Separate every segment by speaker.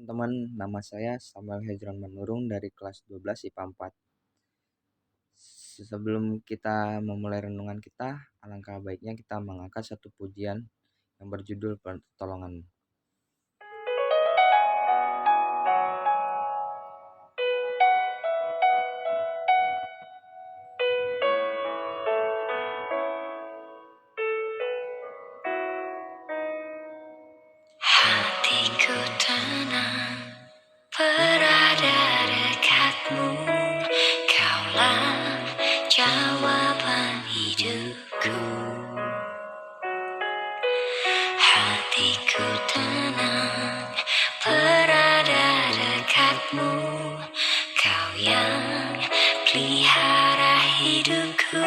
Speaker 1: Teman-teman, nama saya Samuel Hejron Manurung dari kelas 12 IPA 4. Sebelum kita memulai renungan kita, alangkah baiknya kita mengangkat satu pujian yang berjudul Pertolonganmu.
Speaker 2: Hatiku tenang berada dekatmu, kaulah jawaban hidupku. Hatiku tenang berada dekatmu, kau yang pelihara hidupku.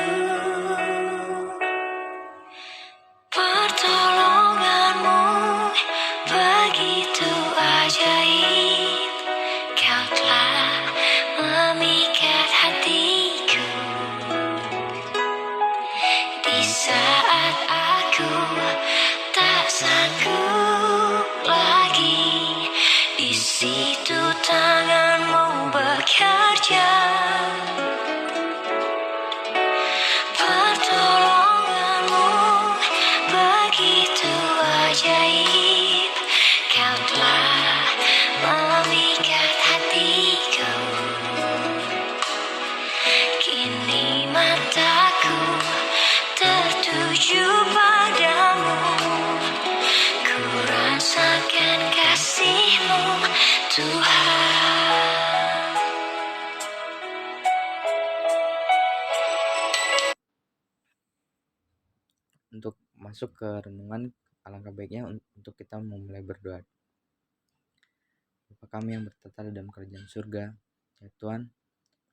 Speaker 2: Pertolonganmu begitu ajaib, kau telah memikat hatiku. Di saat aku tak sanggup lagi, di situ tanganmu bekerja. Pertolonganmu begitu ajaib, kau telah memikat hatiku. Kini mataku tertuju padamu, ku rasakan kasih-Mu, Tuhan.
Speaker 1: Untuk masuk ke renungan, alangkah baiknya untuk kita memulai berdoa. Bapa kami yang bertata di dalam kerajaan surga, ya Tuhan,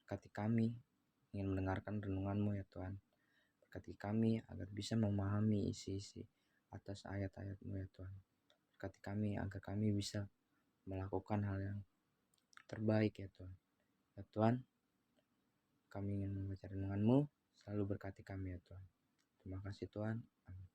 Speaker 1: berkati kami ingin mendengarkan renungan-Mu ya Tuhan. Berkati kami agar bisa memahami isi-isi atas ayat-ayat-Mu ya Tuhan. Berkati kami agar kami bisa melakukan hal yang terbaik ya Tuhan. Ya Tuhan, kami ingin membaca renungan-Mu, selalu berkati kami ya Tuhan. Terima kasih Tuhan. Amin.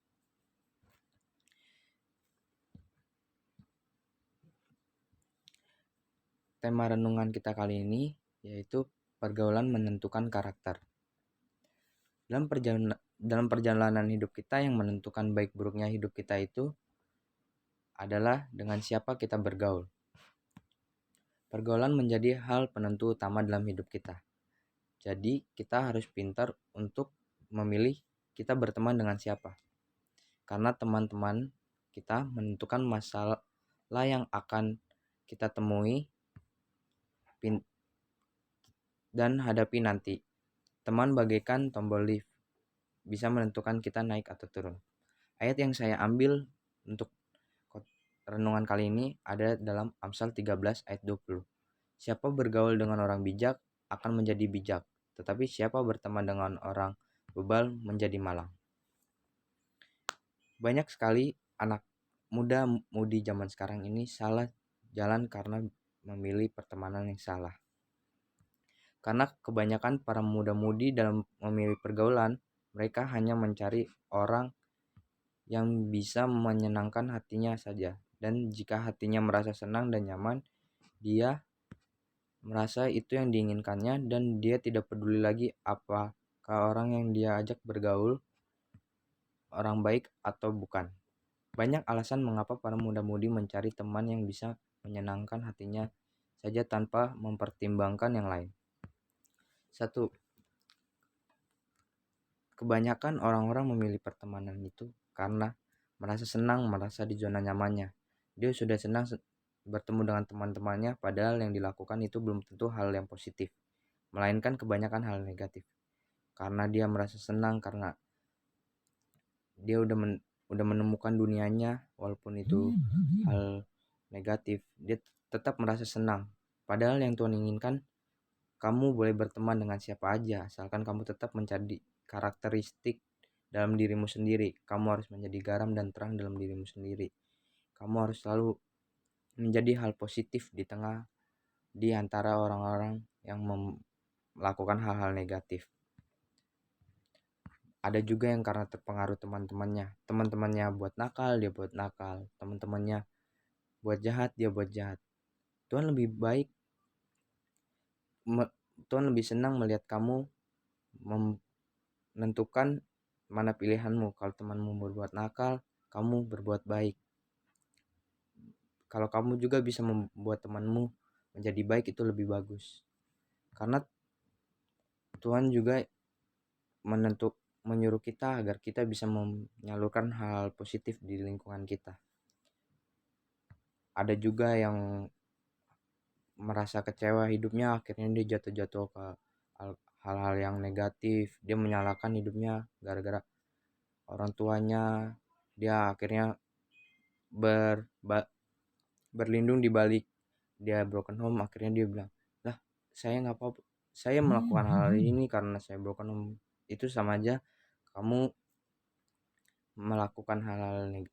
Speaker 1: Tema renungan kita kali ini yaitu pergaulan menentukan karakter. Dalam perjalanan hidup kita, yang menentukan baik buruknya hidup kita itu adalah dengan siapa kita bergaul. Pergaulan menjadi hal penentu utama dalam hidup kita. Jadi kita harus pintar untuk memilih kita berteman dengan siapa. Karena teman-teman kita menentukan masalah yang akan kita temui dan hadapi nanti. Teman bagaikan tombol lift, bisa menentukan kita naik atau turun. Ayat yang saya ambil untuk renungan kali ini ada dalam Amsal 13 ayat 20. Siapa bergaul dengan orang bijak akan menjadi bijak, tetapi siapa berteman dengan orang bebal menjadi malang. Banyak sekali anak muda-mudi zaman sekarang ini salah jalan karena memilih pertemanan yang salah. Karena kebanyakan para muda-mudi dalam memilih pergaulan, mereka hanya mencari orang yang bisa menyenangkan hatinya saja. Dan jika hatinya merasa senang dan nyaman, dia merasa itu yang diinginkannya dan dia tidak peduli lagi apakah orang yang dia ajak bergaul orang baik atau bukan. Banyak alasan mengapa para muda-mudi mencari teman yang bisa menyenangkan hatinya saja tanpa mempertimbangkan yang lain. 1. Kebanyakan orang-orang memilih pertemanan itu karena merasa senang, merasa di zona nyamannya. Dia sudah senang bertemu dengan teman-temannya, padahal yang dilakukan itu belum tentu hal yang positif, melainkan kebanyakan hal negatif. Karena dia merasa senang, karena dia udah menemukan dunianya, walaupun itu hal negatif, dia tetap merasa senang. Padahal yang Tuhan inginkan, kamu boleh berteman dengan siapa aja, asalkan kamu tetap mencari karakteristik dalam dirimu sendiri. Kamu harus menjadi garam dan terang dalam dirimu sendiri. Kamu harus selalu menjadi hal positif di antara orang-orang yang melakukan hal-hal negatif. Ada juga yang karena terpengaruh teman-temannya buat nakal, dia buat nakal. Teman-temannya buat jahat, dia buat jahat. Tuhan lebih baik, Tuhan lebih senang melihat kamu menentukan mana pilihanmu. Kalau temanmu berbuat nakal, kamu berbuat baik. Kalau kamu juga bisa membuat temanmu menjadi baik, itu lebih bagus. Karena Tuhan juga menyuruh kita agar kita bisa menyalurkan hal positif di lingkungan kita. Ada juga yang merasa kecewa hidupnya, akhirnya dia jatuh-jatuh ke hal-hal yang negatif. Dia menyalahkan hidupnya gara-gara orang tuanya. Dia akhirnya berlindung di balik dia broken home. Akhirnya dia bilang, lah saya nggak apa-apa, saya melakukan hal ini karena saya broken home. Itu sama aja kamu melakukan hal-hal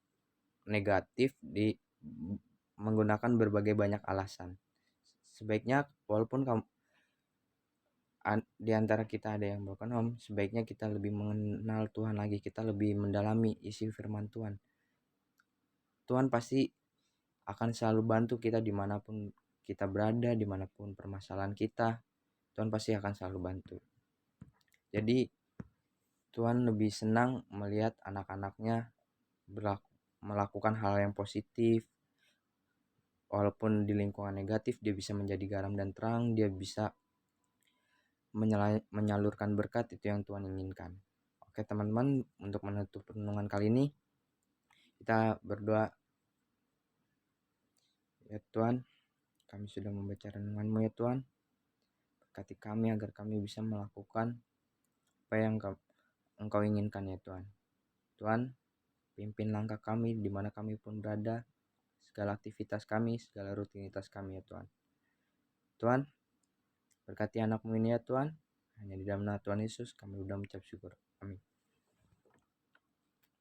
Speaker 1: negatif menggunakan berbagai banyak alasan. Sebaiknya walaupun kamu di antara kita ada yang broken home, sebaiknya kita lebih mengenal Tuhan lagi, kita lebih mendalami isi firman Tuhan. Tuhan pasti akan selalu bantu kita dimanapun kita berada, dimanapun permasalahan kita, Tuhan pasti akan selalu bantu. Jadi Tuhan lebih senang melihat anak-anaknya melakukan hal yang positif. Walaupun di lingkungan negatif, dia bisa menjadi garam dan terang, dia bisa menyalurkan berkat. Itu yang Tuhan inginkan. Oke teman-teman, untuk menutup renungan kali ini kita berdoa. Ya Tuhan, kami sudah membaca renungan-Mu ya Tuhan. Berkati kami agar kami bisa melakukan apa yang Engkau inginkan ya Tuhan. Tuhan, pimpin langkah kami di mana kami pun berada, segala aktivitas kami, segala rutinitas kami ya Tuhan. Tuhan, berkati anak-Mu ini ya Tuhan. Hanya di dalam nama Tuhan Yesus kami sudah mengucap syukur. Amin.